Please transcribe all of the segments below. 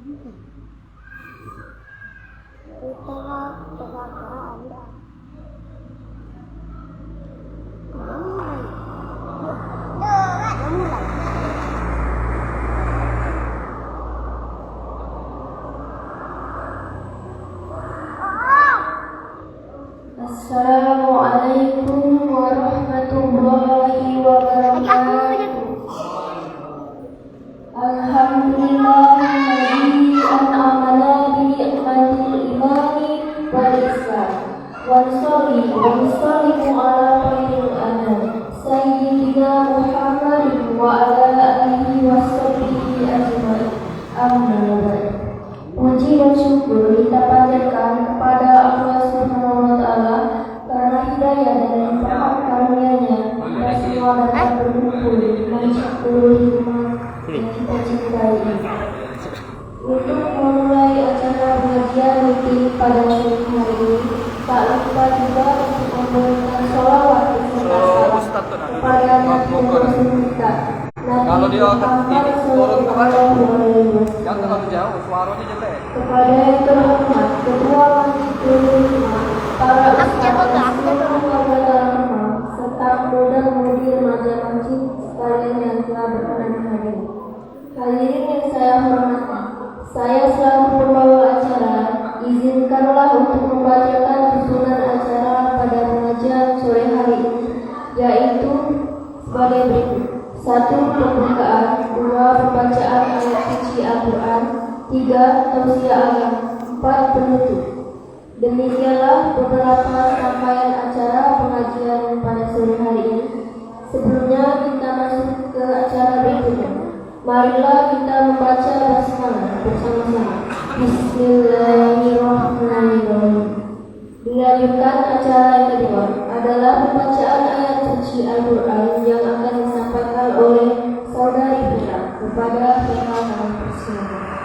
Assalamualaikum warahmatullahi wabarakatuh. Alhamdulillahilladzi an'amana bi ni'matil imani wal islam. Wa nusallimu ala khairil anam sayyidina Muhammadin wa ala alihi washabbihi ajmain. Amma ba'd. Puji dan syukur kita panjatkan kepada Allah Subhanahu wa Ta'ala karena hidayah dan rahmat karunia-Nya kita semua dapat berkumpul di seluruh rumah yang kita cintai. Untuk memulai acara pengajian rutin pada sore hari ini, tak lupa juga untuk memberikan sholawat beserta salam kepada Nabi Rasul kita. Kalau dia ini turun ke bawah, jangan terlalu jauh, suaranya jelek. Kepada yang terhormat Ketua Majelis para ustaz serta muda-mudi remaja masjid sekalian yang telah berkenan hadir. Hadirin yang saya hormati, saya selaku pembawa acara izinkanlah untuk membacakan susunan acara pada pengajian sore hari ini, yaitu sebagai berikut: 1. Pembukaan, 2. Pembacaan ayat suci Al-Quran, 3. Tausiah agama, 4. Penutup. Demikianlah beberapa rangkaian acara pengajian pada sore hari ini. Sebelumnya kita masuk ke acara berikutnya. Marilah kita membaca basmalah bersama-sama. Bismillahirrahmanirrahim. Dilanjutkan acara yang kedua adalah pembacaan ayat suci Al-Quran yang akan disampaikan oleh saudari Fira kepada perkenalkan bersama.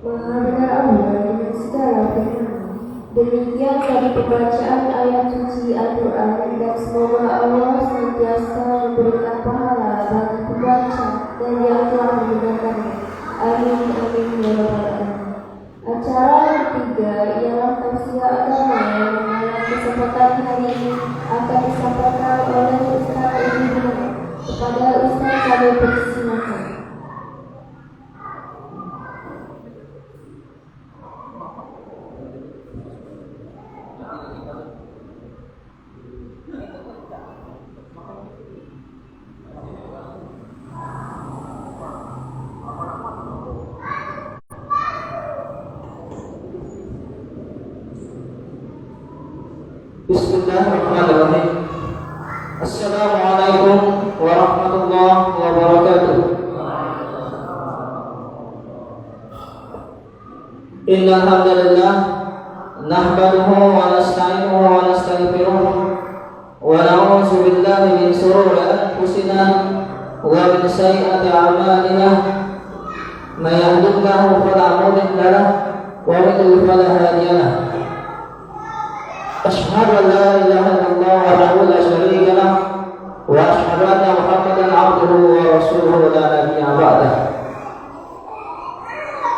Maha benar Allah dengan segala firman. Demikian tadi pembacaan ayat suci Al-Quran, dan semoga Allah senantiasa memberikan pahala bagi pembaca dan yang telah mendengarkannya. Amin amin ya rabbal alamin. Acara yang ketiga ialah tausiah agama yang dalam kesempatan hari ini akan disampaikan oleh Ustaz Ibu. Kepada Ustaz kami persilakan. Bismillahirrahmanirrahim. Assalamualaikum warahmatullahi wabarakatuh. Innal hamdalillah nahmaduhu wa nasta'inuhu wa nastaghfiruh wa na'udzu billahi min shururi anfusina wa min sayyiati a'malina. May yahdihillahu fala mudilla lahu wa may yudlil fala hadiya lahu. أشهد أن لا إله إلا الله وحده لا شريك له وأشهد أن محمدا عبده ورسوله لا نبي بعده.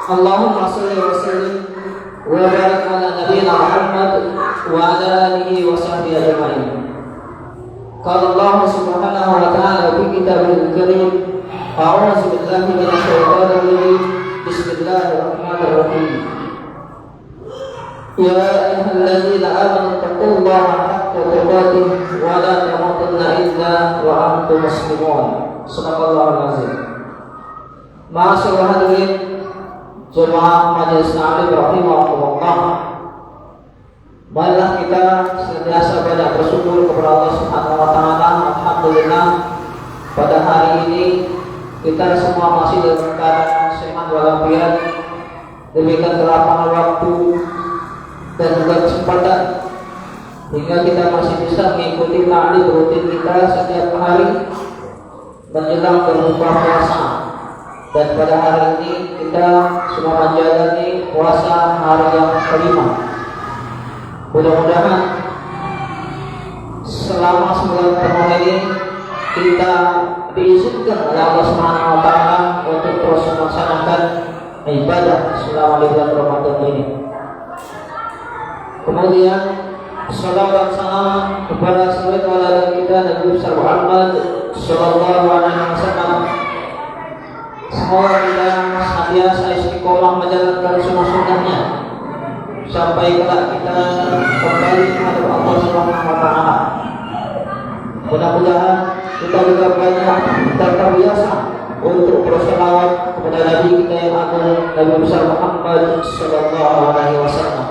اللهم صل وسلم وبارك على نبينا محمد وعلى آله وصحبه أجمعين. قال الله سبحانه وتعالى في كتابه الكريم: أعوذ بالله من الشيطان الرجيم. بسم الله الرحمن الرحيم. يا أيها الذين آمنوا اتقوا الله حق تقاته ولا تموتن إلا وأنتم مسلمون. Sadaqallahul azim. Ma'asyiral hadirin jemaah majelis taklim rahimakumullah. Marilah kita senantiasa banyak bersyukur kepada Allah Subhanahu wa taala. Alhamdulillah pada hari ini kita semua masih dalam keadaan sehat walafiat. Demikian kelapangan waktu dan juga kesempatan hingga kita masih bisa mengikuti taklim rutin kita setiap hari menjelang berbuka puasa. Dan pada hari ini kita semua menjalani puasa hari yang kelima. Mudah-mudahan selama sebulan penuh ini kita diizinkan oleh Allah Subhanahu wa taala untuk terus melaksanakan ibadah selama bulan Ramadan ini. Kemudian salawat salam kepada saudara kita Nabi besar Muhammad sallallahu alaihi wasallam. Semoga kita senantiasa istiqomah menjalankan sunnah-sunnahnya sampai kelak kita kembali kepada Allah Subhanahu wa taala. Mudah-mudahan kita juga banyak terbiasa untuk berselawat kepada Nabi kita yang agung Nabi besar Muhammad sallallahu alaihi wasallam.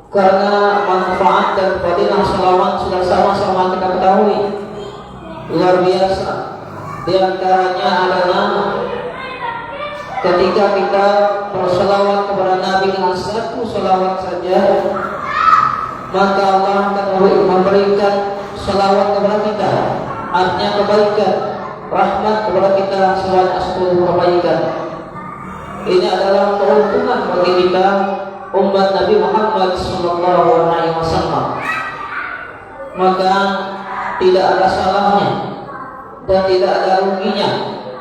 Karena manfaat dan fadilah salawat sudah sama-sama kita ketahui luar biasa. Di antaranya adalah ketika kita berselawat kepada Nabi dengan satu selawat saja, maka Allah akan memberikan selawat kepada kita, artinya kebaikan, rahmat kepada kita sebanyak 10 kebaikan. Ini adalah keuntungan bagi kita umat Nabi Muhammad sallallahu alaihi wasallam. Maka tidak ada salahnya dan tidak ada ruginya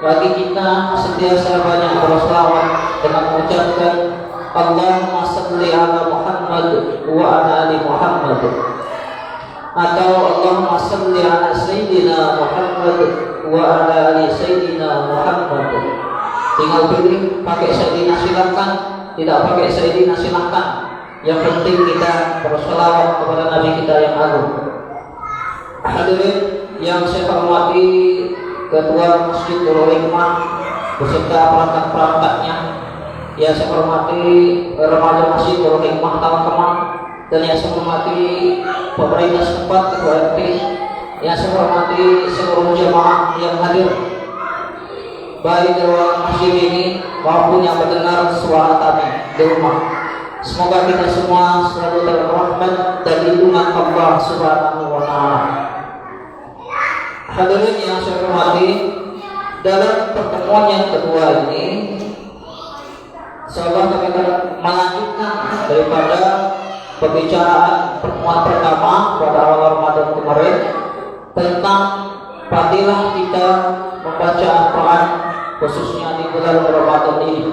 bagi kita sentiasa banyak berselawat dengan mengucapkan Allahumma shalli ala Muhammad wa ala ali Muhammad, atau Allahumma shalli ala sayyidina Muhammad wa ala ali sayyidina Muhammad. Tinggal pilih, pakai sayyidina silakan, tidak pakai sayyidina silahkan. Yang penting kita berselawat kepada Nabi kita yang agung. Hadirin yang saya hormati, Ketua Masjid Nurul Hikmah beserta perangkat-perangkatnya, yang saya hormati remaja Masjid Nurul Hikmah Taman Kemang, dan yang saya hormati pemerintah setempat, Ketua RT, yang saya hormati seluruh jemaah yang hadir baik di ruang masjid ini maupun yang mendengar suara kami di rumah. Semoga kita semua selalu dalam rahmat dan lindungan Allah Subhanahu wa taala. Hadirin yang saya hormati, dalam pertemuan yang kedua ini Insyaallah kami akan melanjutkan daripada pembicaraan pertemuan pertama pada awal Ramadan kemarin tentang fadilah kita membaca Al-Quran khususnya di bulan Ramadan ini.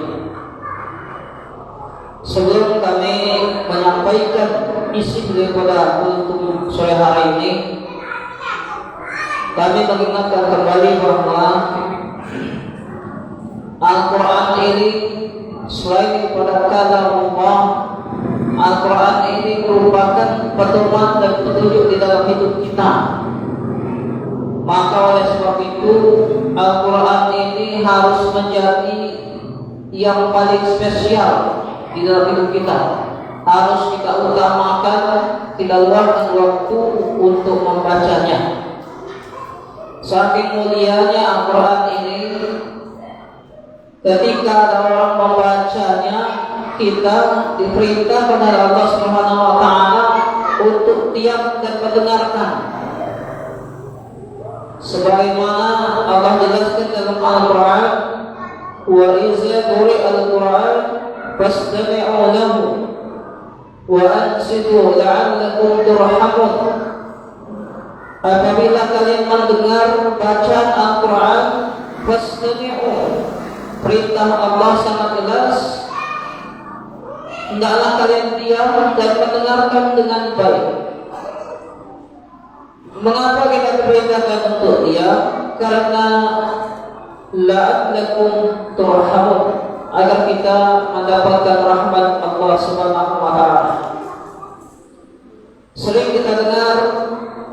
Sebelum kami menyampaikan isi daripada kultum sore hari ini, kami mengingatkan kembali bahwa Al-Quran ini selain daripada kalamullah, Al-Quran ini merupakan pedoman dan petunjuk di dalam hidup kita. Maka oleh sebab itu Al-Quran ini harus menjadi yang paling spesial di dalam hidup kita. Harus kita utamakan, kita luangkan waktu untuk membacanya. Saking mulianya Al-Quran ini, ketika ada orang membacanya, kita diperintahkan oleh Allah Subhanahu wa taala untuk diam dan mendengarkan. Sebagaimana Allah jelaskan dalam Al-Quran, wa iza quri'a al-Quran fastami'u lahu wa ansitu la'allakum turhamun. Apabila kalian mendengar bacaan Al-Quran, fastami'u, perintah Allah sangat jelas, hendaklah kalian diam dan mendengarkan dengan baik. Mengapa kita diperintahkan untuk diam? Karena la'allakum turhamun, agar kita mendapatkan rahmat Allah Subhanahu wa taala. Sering kita dengar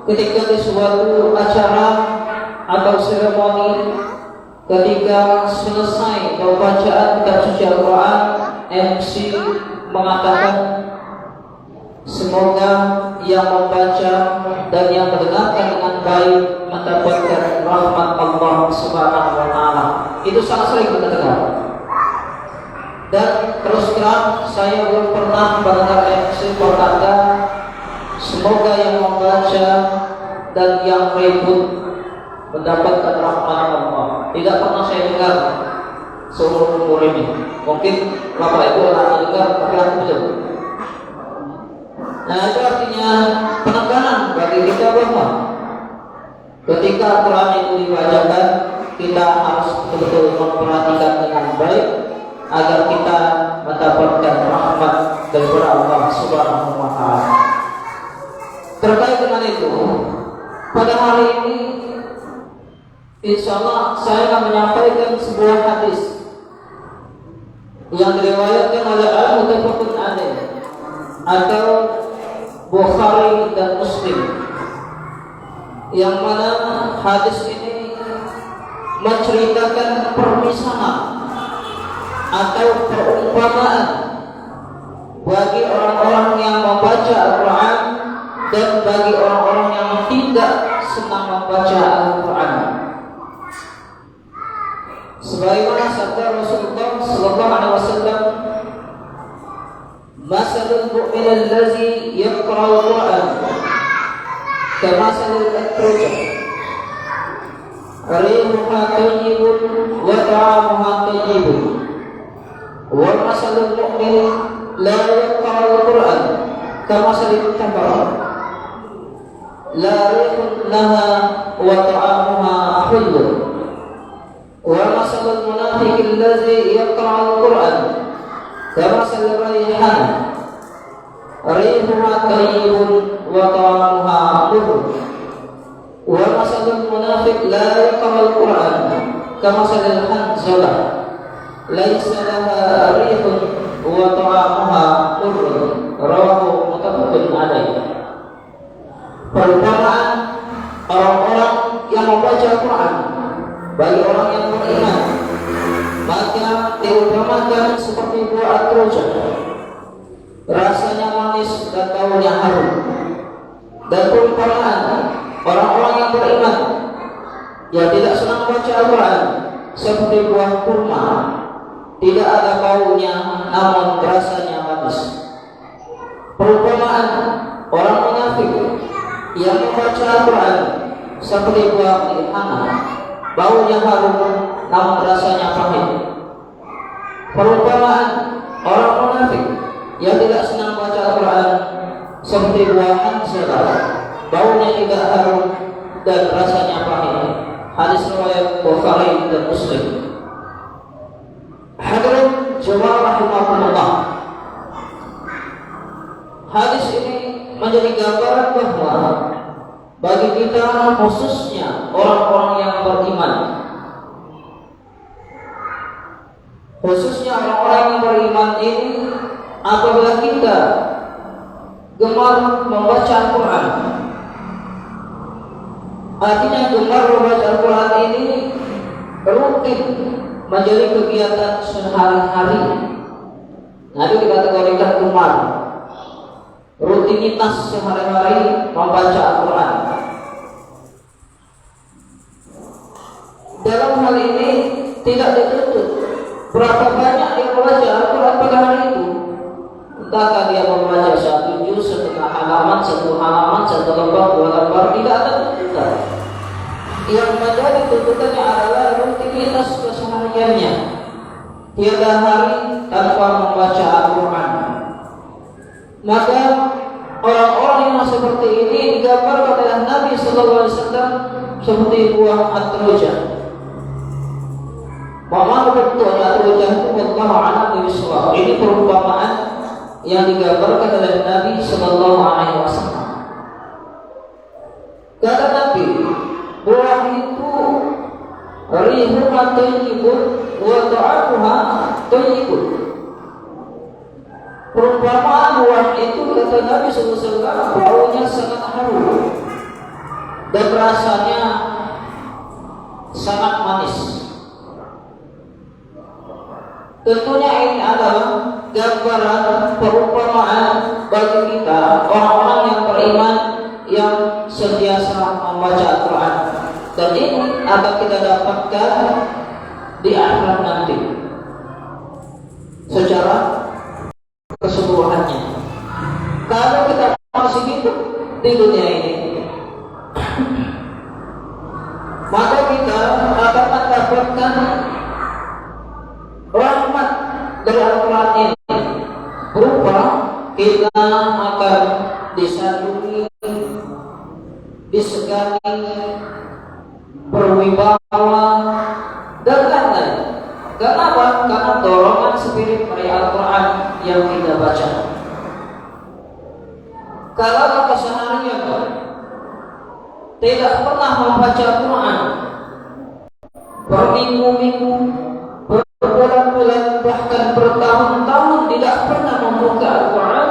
ketika di suatu acara atau seremoni, ketika selesai pembacaan kitab suci Al-Quran, MC mengatakan, semoga yang membaca dan yang mendengarkan dengan baik mendapatkan rahmat Allah Subhanahu wa taala. Itu sangat sering kita dengar. Dan terus terang saya belum pernah mendengar MC berkata, semoga yang membaca dan yang ribut mendapatkan rahmat Allah. Tidak pernah saya dengar seumur umur ini. Mungkin Bapak Ibu pernah dengar, tapi aku belum. Nah, itu artinya penekanan bagi kita bahwa ketika Al-Quran itu dibacakan, kita harus betul-betul memperhatikan dengan baik agar kita mendapatkan rahmat daripada Allah Subhanahu wa taala. Terkait dengan itu, pada hari ini insyaallah saya akan menyampaikan sebuah hadis yang diriwayatkan oleh Al-Muttafaqun alaih atau Bukhari dan Muslim, yang mana hadis ini menceritakan permisalan atau perumpamaan bagi orang-orang yang membaca Al-Quran dan bagi orang-orang yang tidak senang membaca Al-Quran. Sebagaimana sabda Rasulullah sallallahu alaihi wasallam, masalul mu'min allazi yaqra'u al-Qur'an kamasalil atrujah rihuha tayyibun wa ta'amuha tayyibun wa masalul mu'min la yaqra'u al-Qur'an kamasalil tamar la rihun laha wa ta'amuha hullun wa masalul munafiqil ladzi yaqra'u al-Qur'an kamasalil rayhan rihuha tayyibun wa ta'amuha murr wa masalul munafiq la yaqra'u al-Qur'an kamasalil hanzalah laisa laha rihun wa ta'amuha murr. Rawahu muttafaqun alaih. Perumpamaan orang-orang yang membaca Al-Quran bagi orang yang beriman, maka diumpamakan seperti buah atrujah, rasanya manis dan baunya harum. Dan perumpamaan orang-orang yang beriman yang tidak senang membaca Al-Quran seperti buah kurma, tidak ada baunya namun rasanya manis. Perumpamaan orang munafik yang membaca Al-Quran seperti buah rihana, baunya harum namun rasanya pahit. Perumpamaan yang tidak senang baca Al-Quran seperti buah hanzela, baunya tidak harum dan rasanya pahit. Hadis riwayat Bukhari dan Muslim. Hadirin jemaah rahimakumullah, hadis ini menjadi gambaran bahwa bagi kita, khususnya orang-orang yang beriman, khususnya orang-orang yang beriman ini, apabila kita gemar membaca Al-Quran, artinya gemar membaca Al-Quran ini rutin menjadi kegiatan sehari-hari. Nah, itu dikategorikan gemar, rutinitas sehari-hari membaca Al-Quran. Dalam hal ini tidak dituntut berapa banyak dia membaca Al-Quran pada hari itu. Entahkah dia membaca 1 juz, setengah halaman, 1 halaman, 1 lembar, 2 lembar, tidak ada tuntutan. Yang menjadi tuntutannya adalah rutinitas kesehariannya, tiada hari tanpa membaca Al-Quran. Maka orang-orang yang seperti ini digambarkan oleh Nabi Sallallahu Alaihi Wasallam seperti buah atroja. Bahwa betul atroja itu wallahu a'lam bishawab. Ini perumpamaan yang digambarkan oleh Nabi Sallallahu Alaihi Wasallam. Kata Nabi, buah itu rihuha thayyibun wa ta'amuha thayyibun. Perumpamaan buah itu, kata Nabi SAW, baunya sangat harum dan rasanya sangat manis. Tentunya ini adalah gambaran perumpamaan bagi kita, orang-orang yang beriman yang sentiasa membaca Al-Quran. Dan ini akan kita dapatkan di akhirat nanti secara keseluruhannya. Kalau kita masih hidup di dunia ini, maka kita akan mendapatkan rahmat dari Al-Quran ini, berupa kita akan disanjungi, disegani, berwibawa dan lain-lain. Kenapa? Karena dorongan spirit dari Al-Quran yang kita baca. Kalau keseharian tidak pernah membaca Al-Quran, berminggu-minggu, berbulan-bulan, bahkan bertahun-tahun tidak pernah membuka Al-Quran,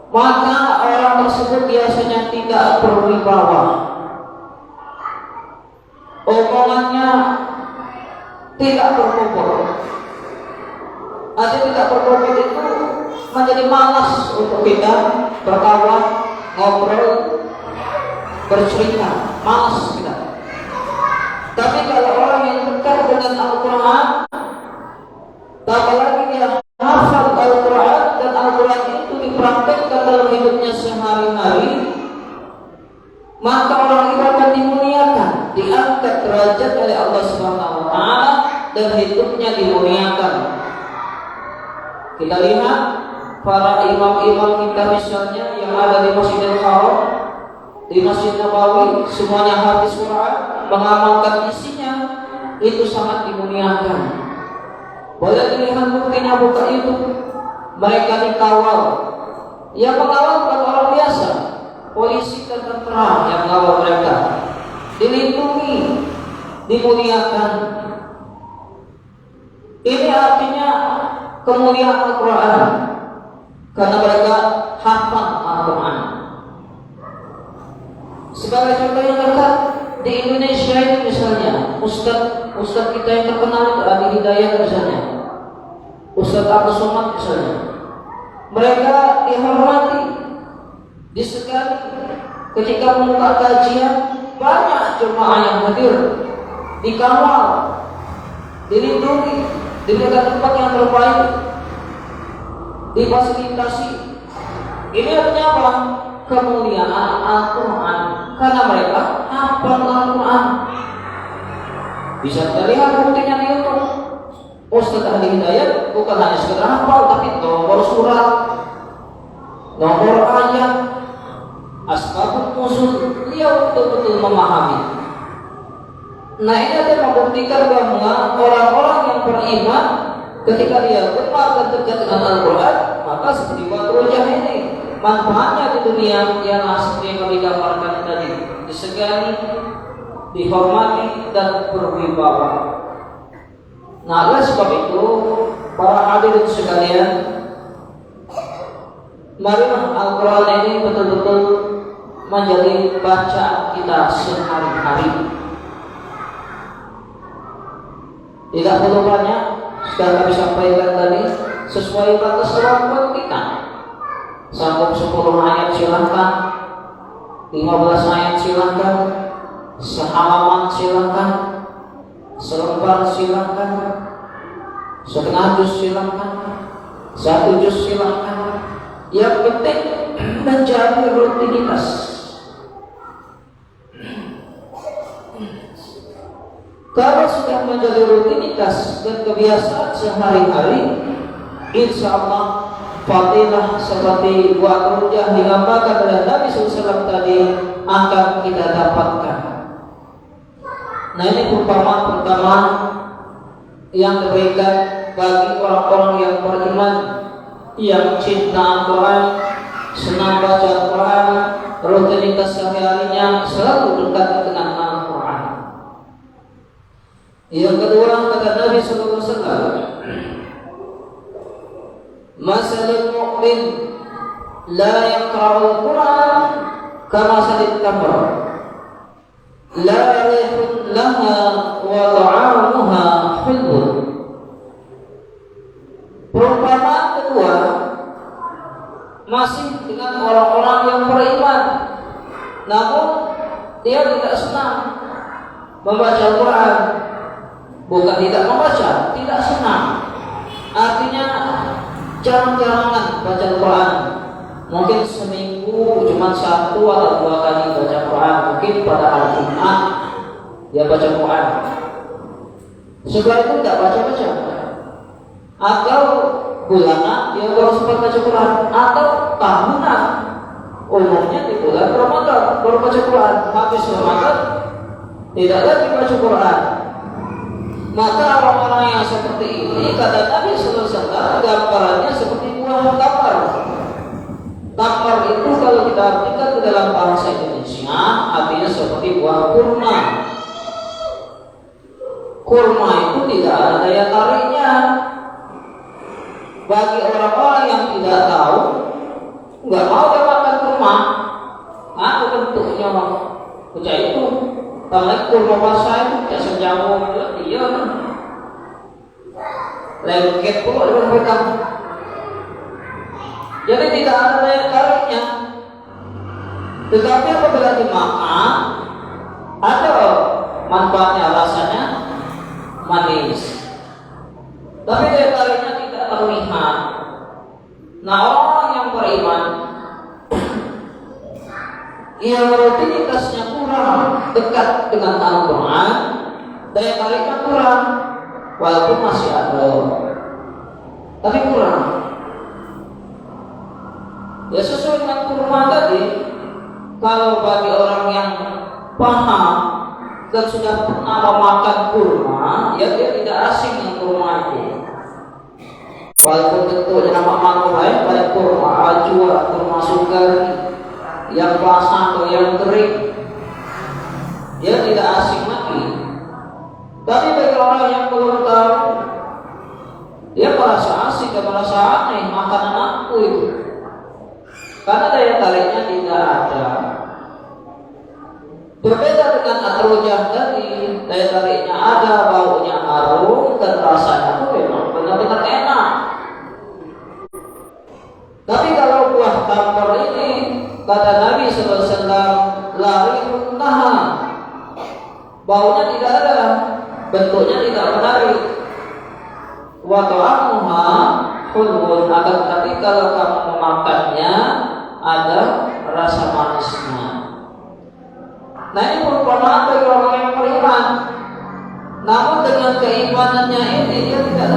maka orang tersebut biasanya tidak berwibawa, omongannya tidak berbobot. Artinya tidak berbobot itu menjadi malas untuk kita berkawan, ngobrol, bercerita, malas kita. Tapi kalau orang yang dekat dengan Al-Quran, apalagi dia hafal Al-Quran dan Al-Quran itu dipraktekkan dalam hidupnya sehari-hari, maka orang itu akan dimuliakan, diangkat derajat oleh Allah Subhanahu wa Ta'ala dan hidupnya dimuliakan. Kita lihat para imam-imam kita misalnya yang ada di Masjidil Haram, di Masjid Nabawi, semuanya hafiz Quran, mengamalkan isinya, itu sangat dimuliakan. Boleh dilihat buktinya bukan itu, mereka dikawal. Yang mengawal bukan orang biasa, polisi dan tentara yang mengawal mereka, dilindungi, dimuliakan. Ini artinya kemuliaan Al-Quran, karena mereka hafal Al-Quran. Sebagai contoh yang dekat, di Indonesia ini misalnya, Ustaz kita yang terkenal itu Adi Hidayat misalnya, Ustaz Abdul Somad misalnya, mereka dihormati, disegani. Ketika membuka kajian, banyak jemaah yang hadir, dikawal, dilindungi, diberikan tempat yang terbaik, difasilitasi. Ini artinya apa? Kemuliaan Al-Quran, karena mereka hafal Al-Quran. Bisa kita lihat buktinya di YouTube. Ustaz ahli hidayat bukan hanya sekedar hafal, tapi nomor surat, nomor ayat, asbabun nuzul, beliau betul-betul memahami. Nah ini akan membuktikan bahwa orang-orang yang beriman ketika dia gemar dan dekat dengan Al-Quran, maka seperti Badrul Jah ini manfaatnya di dunia ialah seperti yang kami gambarkan tadi, disegani, dihormati dan berwibawa. Nah, oleh sebab itu, para hadirin sekalian, marilah Al-Quran ini betul-betul menjadi bacaan kita sehari-hari. Tidak perlu banyak, sudah kami sampaikan tadi, sesuai batas kemampuan kita. Sanggup 10 ayat silahkan, 15 ayat silahkan, sehalaman silahkan, selembar silahkan, setengah juz silahkan, 1 juz silahkan. Yang penting menjadi rutinitas. Kalau sudah menjadi rutinitas dan kebiasaan sehari-hari, insya Allah fadilah seperti Badrul Jah digambarkan oleh Nabi SAW tadi akan kita dapatkan. Nah ini perumpamaan yang diberikan bagi orang-orang yang beriman, yang cinta Al-Quran, senang baca Al-Quran, rutinitas sehari-harinya selalu dekat dengan Al-Quran. Yang kedua kata Nabi SAW, masalul mu'min la yaqra'ul Quran kama salil tamr la rihun laha wa ta'amuha hulun. Perumpamaan kedua masih dengan orang-orang yang beriman, namun dia tidak senang membaca Al-Quran. Bukan tidak membaca, tidak senang. Artinya jarang-jarangan baca Al-Quran. Mungkin seminggu cuma 1 atau 2 kali baca Quran. Mungkin pada hari Jumat dia baca Quran. Setelah itu tidak baca-baca. Atau bulanan dia baru sempat baca Quran. Atau tahunan, umumnya di bulan Ramadan baru baca Quran. Habis Ramadan tidak lagi baca Quran. Maka orang-orang yang seperti ini, kata Nabi SAW, gambarannya seperti buah tamar. Tamar itu kalau kita artikan ke dalam bahasa Indonesia, artinya seperti buah kurma. Kurma itu tidak ada daya tariknya. Bagi orang-orang yang tidak tahu, nggak mau dia makan kurma. Apa bentuknya baca itu? Kalau kurma basah itu kayak senjamu gitu, iya kan? Lengket pula dengan mereka. Jadi tidak ada daya tariknya. Tetapi apabila dimakan, ada manfaatnya, rasanya manis. Tapi daya tariknya tidak terlihat. Nah, orang yang beriman yang rutinitasnya kurang dekat dengan Al-Quran, daya tariknya kurang, walaupun masih ada, tapi kurang. Ya sesuai dengan kurma tadi, kalau bagi orang yang paham dan sudah pernah memakan kurma, ya dia tidak asing dengan kurma itu. Walaupun tentunya nama makhluk lain, pada kurma ajwa, kurma sukari, yang basah atau yang kering, dia tidak asing lagi. Tapi bagi orang yang belum tahu, dia merasa asing dan merasa aneh makanan aku itu, karena daya tariknya tidak ada. Berbeda dengan atrojah tadi, daya tariknya ada, baunya harum dan rasanya itu memang benar-benar enak. Tapi kalau buah tamar ini, kata Nabi SAW, lari muntaha, baunya tidak ada, bentuknya tidak menarik. Wa ta'amuha hulun, akan tetapi kalau kamu memakannya ada rasa manisnya. Nah ini perumpamaan bagi orang yang beriman. Namun dengan keimanannya ini dia tidak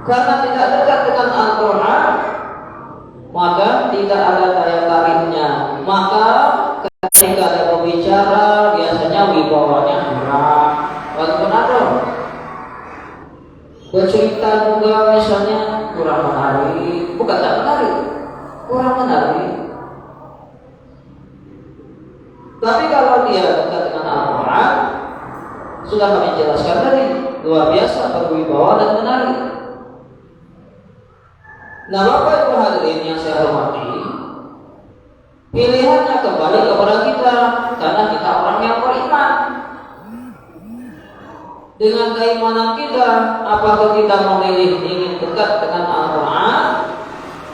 Karena tidak dekat dengan Al-Quran, maka tidak ada daya tariknya. Maka ketika ada pembicara, biasanya wibawanya kurang. Walaupun ada bercerita juga misalnya kurang menarik, bukan tak menarik, kurang menarik. Tapi kalau dia dekat dengan Al-Quran, sudah kami jelaskan tadi, luar biasa berwibawa dan menarik. Nah, Bapak Ibu hadirin yang saya hormati, pilihannya kembali kepada kita, karena kita orang yang beriman. Dengan keimanan kita, apakah kita memilih ingin dekat dengan Al-Quran?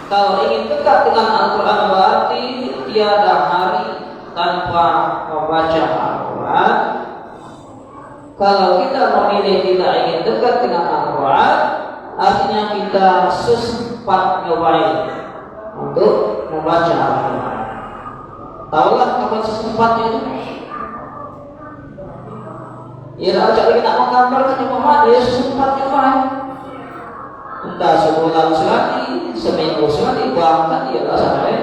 Kalau ingin dekat dengan Al-Quran, berarti tiada hari tanpa membaca Al-Quran. Kalau kita memilih tidak ingin dekat dengan Al-Quran, artinya kita sesempat nyobain untuk membaca Al-Quran. Tahulah kapan sesempatnya itu? Ya, kalau kita menggambarkan Muhammad, dia sesempat nyobain. Entah sebulan sekali, seminggu sekali, bahkan dia sampai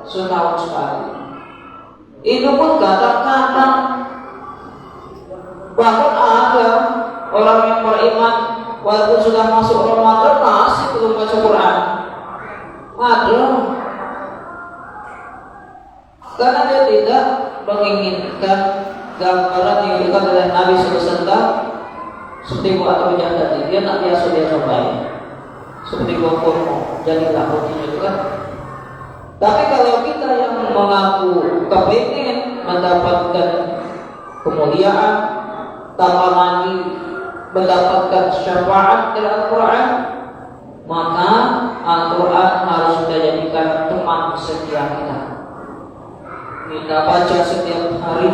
setahun sekali. Itu pun kadang-kadang, bahkan ada orang yang beriman walaupun sudah masuk Ramadan masih belum baca Quran. Ada, karena dia tidak menginginkan gambaran yang diberikan oleh Nabi SAW seperti buat atau tadi. Dia nak biasa dia cobain seperti gua kurma, jadilah hobinya itu kan. Tapi kalau kita yang mengaku kepingin mendapatkan kemuliaan, tambah lagi mendapatkan syafaat dari Al-Quran, maka Al-Quran harus kita jadikan teman setia kita. Kita baca setiap hari,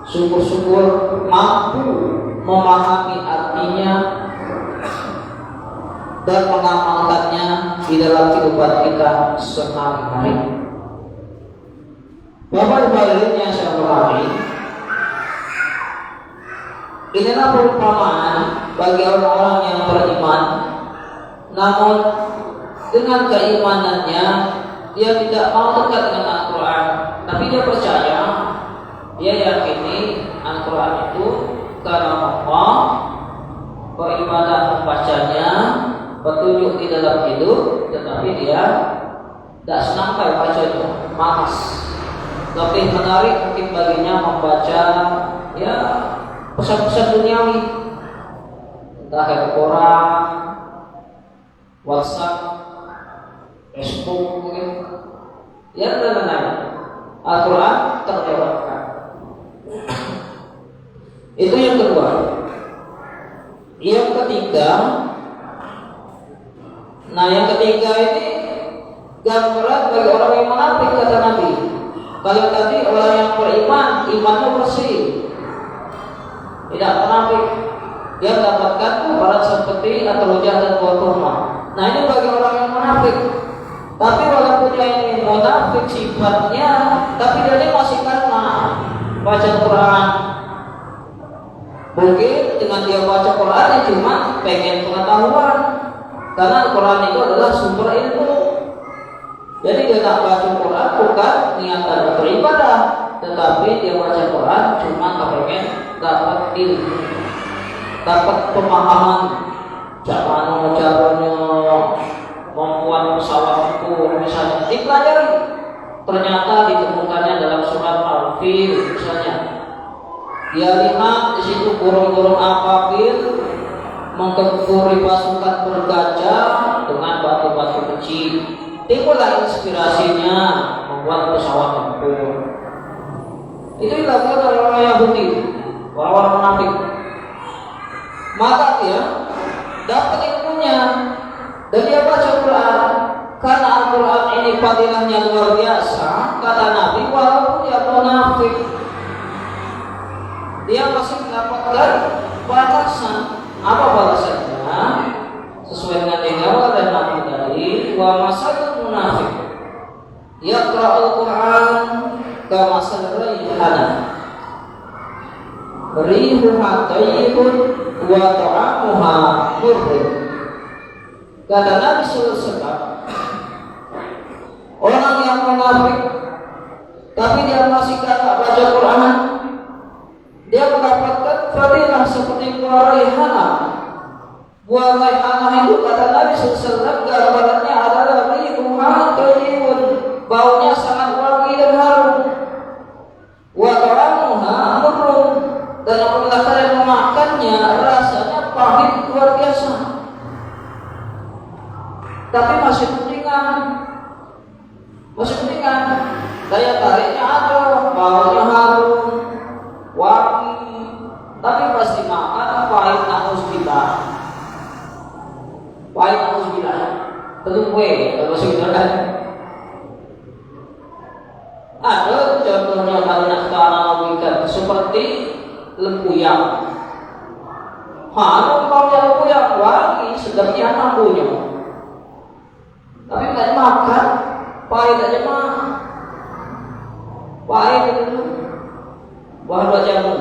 syukur-syukur mampu memahami artinya dan mengamalkannya di dalam kehidupan kita sehari-hari. Bapak Ibu hadirin yang saya hormati, inilah perumpamaan bagi orang-orang yang beriman, namun dengan keimanannya dia tidak mau dekat dengan Al-Quran, tapi dia percaya, dia yakini Al-Quran itu karena Allah, beribadah membacanya, petunjuk di dalam hidup, tetapi dia tidak senang bacanya, malas. Lebih menarik mungkin baginya membaca ya pesan-pesan duniawi, entah koran, WhatsApp, Facebook mungkin, ya lain-lain. Al-Quran terlewatkan. Itu yang kedua. Yang ketiga, yang ketiga ini gambaran bagi orang yang munafik kata Nabi. Kalau tadi orang yang beriman, imannya bersih, tidak munafik, dia mendapatkan barat seperti atrojah dan buah kurma. Nah, ini bagi orang yang munafik. Tapi walaupun dia ini munafik sifatnya, tapi dia ini masih karena baca Quran. Mungkin dengan dia baca Quran ya cuma pengen pengetahuan, karena Quran itu adalah sumber ilmu. Jadi dia tak baca Quran bukan niatan beribadah, tetapi dia baca Quran cuma kepengen dapat ilmu, dapat pemahaman caranya membuat pesawat tempur misalnya, dipelajari. Ternyata ditemukannya dalam surat Al-Fil misalnya. Dia lihat di situ burung-burung apapil menggempuri pasukan bergajah dengan batu-batu kecil. Timbullah inspirasinya membuat pesawat tempur. Itu dilakukan oleh orang Yahudi, orang-orang munafik. Maka dia dapat ilmunya dan dia baca Quran. Karena Al-Quran ini fadilahnya luar biasa, kata Nabi, walaupun dia munafik, dia masih mendapatkan balasan. Apa balasannya? Sesuai dengan yang dan Nabi tadi, wa masalul munafik yaqra'ul Quran kama masal rayhana rihuha thayyibun wa ta'amuha murrun. Kata Nabi sallallahu alaihi wasallam, orang yang munafik tapi dia masih kagak baca Quran, dia mendapatkan fadilah seperti buah raihanah. Buah raihanah itu kata Nabi sallallahu alaihi wasallam gambarannya adalah rihuha thayyibun, baunya sangat wangi dan harum. Wa ta'amuha murrun, dan apabila kalian memakannya rasanya pahit luar biasa. Tapi masih mendingan, daya tariknya ada, baunya harum, wangi, tapi pasti makan pahit nauzubillah. Tentu kue kalau sudah kan. Ada contohnya kalau nak tanam seperti lempuyang. Harum baunya lempuyang, wangi, sedapnya nambunya. Tapi nggak makan, pahit aja mah. Pahit itu buah jamu.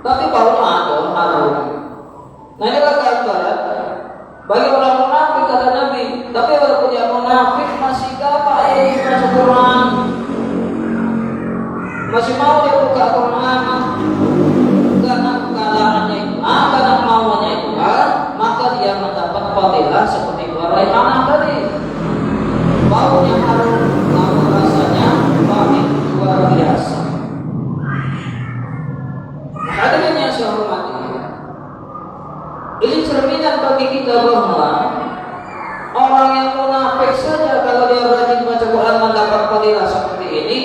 Tapi baunya ada, harum. Nah ini adalah gambaran bagi orang munafik kata Nabi. Tapi walaupun dia munafik masih baik masuk Quran, masih mau dia buka Quran, karena kekalahannya itu, karena mauannya itu maka dia mendapat fadilah seperti buah raihanah tadi. Baunya harum, namun rasanya pahit luar biasa. Hadirin yang saya hormati, ini cerminan bagi kita bahwa orang yang munafik saja kalau dia rajin baca Quran mendapat fadilah seperti ini.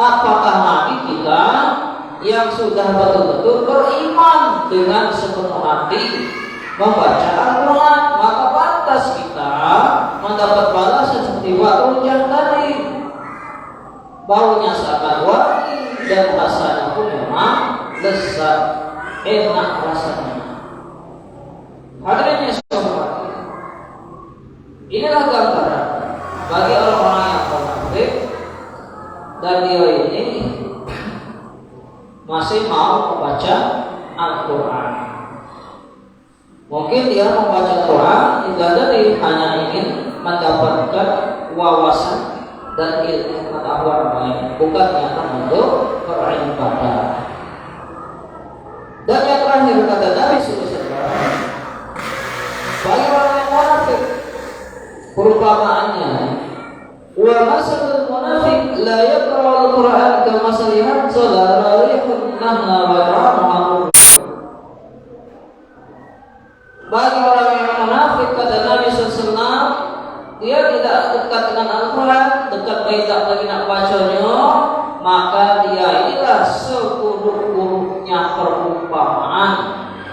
Apakah lagi kita yang sudah betul-betul beriman dengan sepenuh hati membaca Al-Quran, maka pantas kita mendapat balasan seperti waktu hujan tadi. Baunya sangat wangi dan rasanya pun memang lezat, enak rasanya. Hadirin yang saya hormati, inilah gambaran bagi orang-orang yang munafik dan dia ini masih mau membaca Al-Quran. Mungkin dia membaca Quran tidak dari hanya ingin mendapatkan wawasan dan ilmu pengetahuan lain, bukan nyata untuk beribadah. Dan yang terakhir kata Nabi sallallahu alaihi wasallam, bagi orang yang munafik perumpamaannya, wa masalul munafik la yaqra'u al-Qur'an kama salihat salarihun nahna wa ta'amu. Bagi orang yang munafik kata Nabi SAW, dia tidak dekat dengan Al-Quran, dekat tidak lagi nak bacanya, maka dia inilah seburuk-buruknya perumpamaan.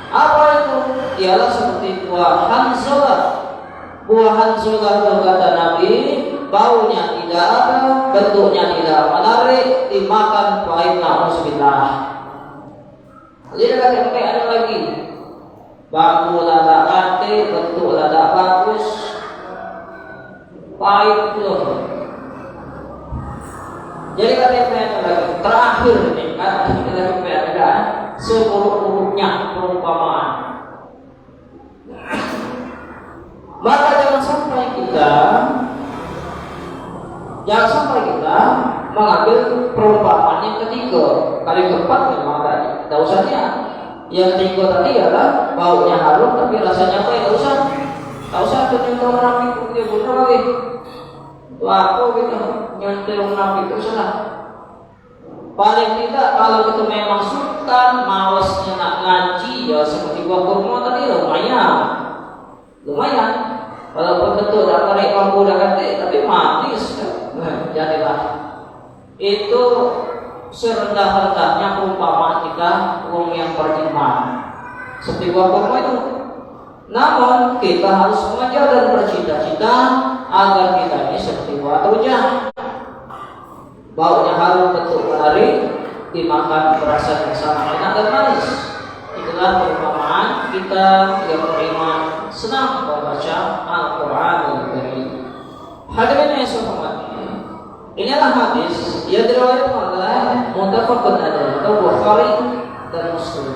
Apa itu? Dialah seperti buah hanzolah. Buah hanzolah itu kata Nabi, baunya tidak ada, bentuknya tidak menarik, dimakan pahit nauzubillah. Jadi ada ada lagi. Bangku lada ate, bentuk lada bagus, pahit loh. Jadi katanya lagi terakhir ini kan kita ada seburuk-buruknya perumpamaan. Maka jangan sampai kita mengambil perumpamaan yang ketiga, kali keempat memang tadi. Tidak usahnya. Yang ketiga tadi adalah baunya harum tapi rasanya pahit. Tak usah menyentuh orang itu dia benar lagi. Laku gitu nyentuh orang itu salah. Paling tidak kalau kita memang sultan mawasnya nak ngaji ya seperti buah kurma tadi lumayan. Walaupun betul dah tarik bambu dah kata tapi manis. Jadilah itu serendah-rendahnya perumpamaan kita orang yang beriman seperti buah kurma itu. Namun kita harus mengajar dan bercita-cita agar kita ini seperti buah rujak, baunya harum, bentuk menarik, dimakan berasa yang sama enak dan manis. Itulah perumpamaan kita yang beriman senang membaca Al-Quran. Hadirin yang saya hormati, inilah hadis yang Yang diriwayatkan adalah muttafaqun alaih atau Bukhari dan Muslim.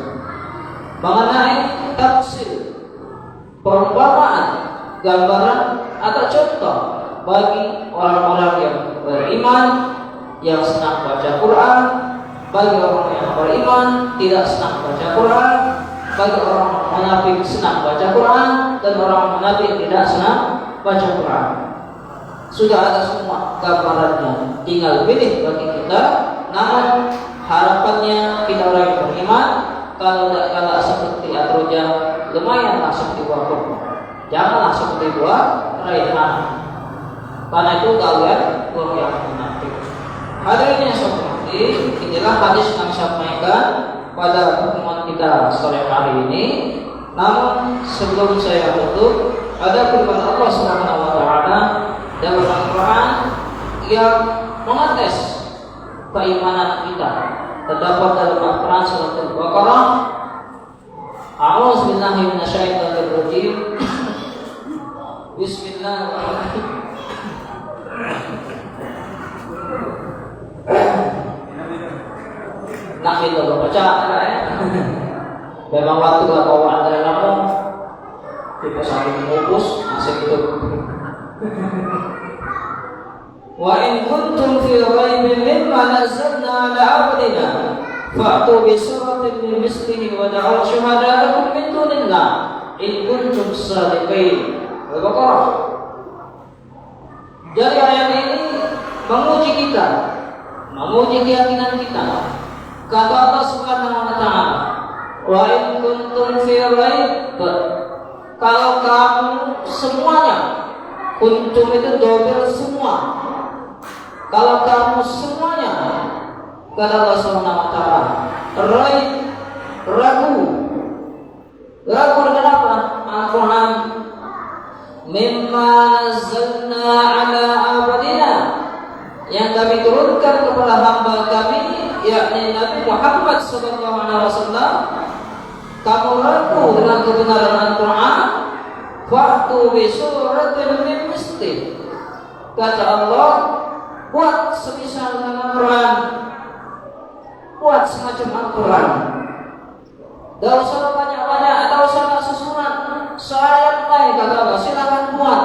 Mengenai tafsir, perumpamaan, gambaran atau contoh bagi orang-orang yang beriman yang senang baca Quran, bagi orang yang beriman tidak senang baca Quran, bagi orang munafik senang baca Quran dan orang munafik tidak senang baca Quran. Sudah ada semua gambarannya, tinggal pilih bagi kita. Namun harapannya kita orang yang beriman, kalau tidak kalah seperti atroja, lumayanlah seperti buah kurma, janganlah seperti buah raihan. Karena itu kalian buah yang munafik. Hadirin yang saya hormati, inilah hadis yang disampaikan pada pertemuan kita sore hari ini. Namun sebelum saya tutup, ada firman Allah Subhanahu wa taala dalam Al-Quran yang mengetes keimanan kita. Terdapat dalam Al-Quran surat Al-Baqarah. A'udzu billahi minasyaitonir rajim. Bismillahirrahmanirrahim. Nak kita baca ya. Memang waktu gak bawa antara kamu kita saling mengukus asik itu. Wa in kuntum fi raibin mimma nazzalna ala 'abdina fa'tu bi suratin min mislihi wa da'u syuhada'akum min dunillah in kuntum shadiqin. Al-Baqarah. Jadi ayat ini menguji kita, menguji keyakinan kita. Kata Allah Subhanahu wa taala, wa in kuntum fi raib, kalau kamu semuanya, kuntum itu dobel semua. Kalau kamu semuanya, kata Allah Subhanahu wa taala, ragu dengan apa? Al-Quran mimma nazzalna ala abadina, yang kami turunkan kepada hamba kami, yakni Nabi Muhammad sallallahu alaihi wasallam. Kamu ragu dengan kebenaran Al-Quran, fa'tu bi suratin min misli. Kata Allah, buat semisal dengan Al-Quran, buat semacam Al-Quran. Tidak usah banyak-banyak, tidak usah susunan, sayang baik, kata Allah, silakan buat.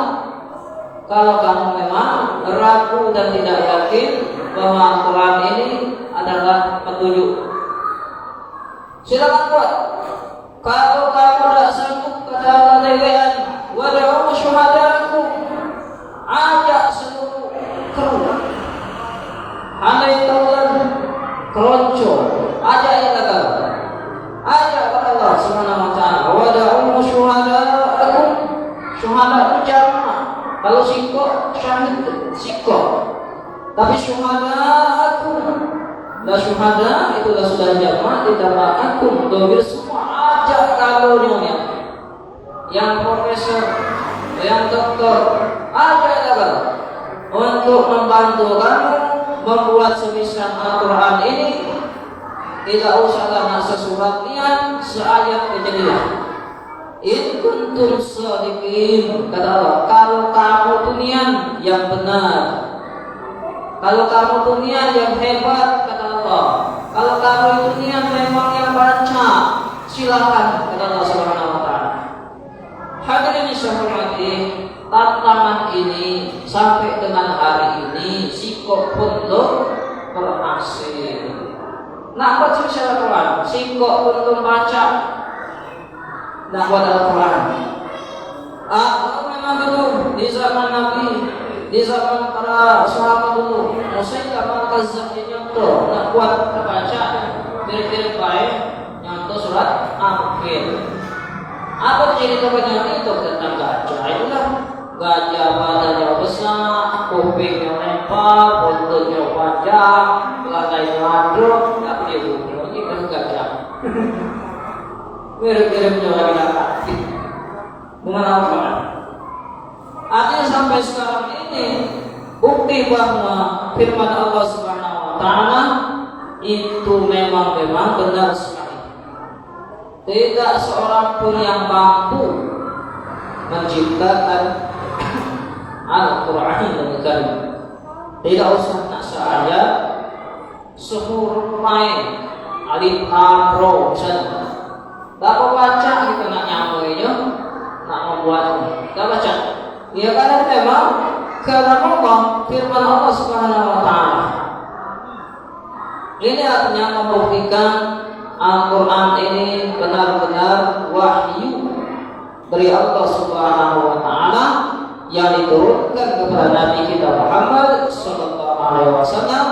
Kalau kamu memang ragu dan tidak yakin bahwa Al-Quran ini adalah petunjuk, silakan buat. Kalau kamu tidak sanggup, kata Allah, dewan wada'u syuhada'akum, ajak seluruh kru, andai taulan keronco, ajak ya kata Allah, ajak kata Allah Subhanahu wa taala, wada'u syuhada'akum, syuhada jamaah. Kalau siko syahid siko, tapi syuhada'akum, la syuhada itulah sudah jamaah ditambah akum, dobir semua. Ajak kalau nyonya, yang profesor, yang doktor, ajak kata untuk membantu kamu membuat semisal Al-Quran ini. Tidak usahlah nak sesuratnya, seayat kejadian. In kuntum shadiqin, kata Allah, kalau kamu tuh niat yang benar, kalau kamu tuh niat yang hebat, kata Allah, kalau kamu itu niat memang yang baca, silakan, kata Allah Subhanahu wa taala. Hadirin yang hormati, tantangan ini sampai dengan hari ini sikap pun belum berhasil. Nak baca Al-Quran, sikap pun belum baca. Nak buat Al-Quran. Memang dulu di zaman Nabi, di zaman para sahabat dulu, Musailamah al-Kazzab nyontoh, nak buat terbaca, diri-diri baik, nyontoh surat Al-Qiyamah. Apa jadi kebanyakan itu tentang gajah? Itulah gajah badannya besar, kupingnya lempar, buntutnya panjang, belakangnya mandrok, tapi dia bukan ini kan gajah. Mirip-miripnya lagi laki. Mengapa? Artinya sampai sekarang ini bukti bahwa firman Allah Subhanahu wa taala itu memang benar sekali. Tidak seorang pun yang mampu menciptakan Al-Quran yang Karim. Tidak usah nak seayat, sehuruf main alif lam ro sen. Bapak baca gitu nak nyamainya, nak membuatnya. Kita baca. Ya karena memang karena Allah firman Allah Subhanahu Wa Taala. Ini artinya membuktikan Al-Quran ini benar-benar wahyu dari Allah Subhanahu Wa Taala yang diturunkan kepada Nabi kita Muhammad Sallallahu Alaihi Wasallam,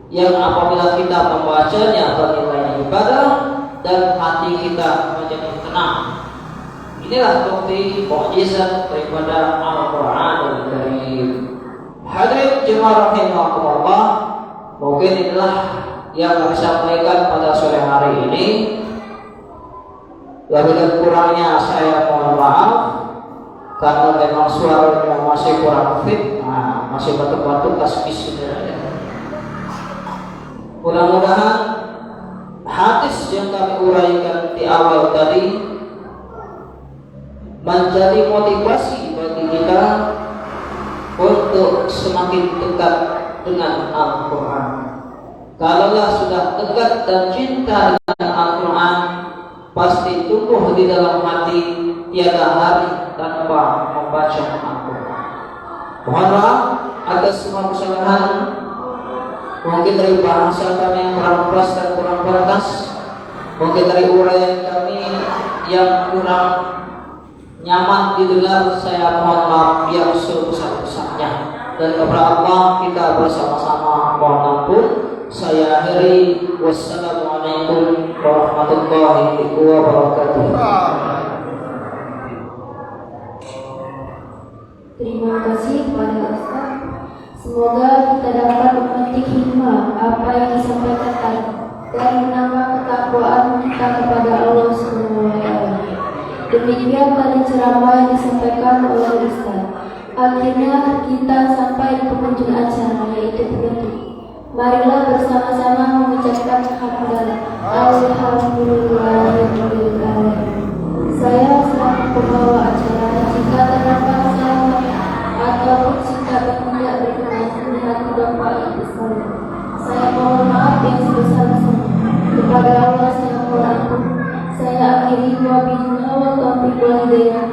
yang apabila kita membacanya bernilai ibadah dan hati kita menjadi tenang. Inilah bukti mukjizat daripada Al-Quran Karim. Hadirin jemaah rahimakumullah, mungkin inilah yang saya sampaikan pada sore hari ini. Lebih dan kurangnya saya mohon maaf karena memang suaranya masih kurang fit, masih batuk-batuk tasbih saudara. Mudah-mudahan hadis yang kami uraikan di awal tadi menjadi motivasi bagi kita untuk semakin dekat dengan Al-Quran. Kalaulah sudah dekat dan cinta dengan Al-Quran, pasti tumbuh di dalam hati tiada hari tanpa membaca Al-Quran. Mohon maaf atas semua kesalahan, mungkin dari bahasa kami yang kurang pas dan kurang pantas, mungkin dari uraian kami yang kurang nyaman didengar, saya mohon maaf yang sebesar-besarnya. Dan kepada Allah kita bersama-sama mohon ampun. Saya akhiri. Wassalamualaikum warahmatullahi wabarakatuh. Terima kasih kepada Ustaz. Semoga kita dapat memetik hikmah apa yang disampaikan tadi dan menambah ketakwaan kita kepada Allah Subhanahu wa Ta'ala. Demikian tadi ceramah yang disampaikan oleh Ustaz. Akhirnya kita sampai di penghujung acara, yaitu penutup. Marilah bersama-sama mengucapkan hamdalah. Alhamdulillahirrahmanirrahim. Saya selaku pembawa acara, jika terdapat salah ataupun sikap yang tidak berkenan di hati Bapak Ibu sekalian, saya mohon maaf yang sebesar-besarnya. Kepada Allah saya mohon ampun. Saya akhiri wabillahi wa taufiq wal hidayah.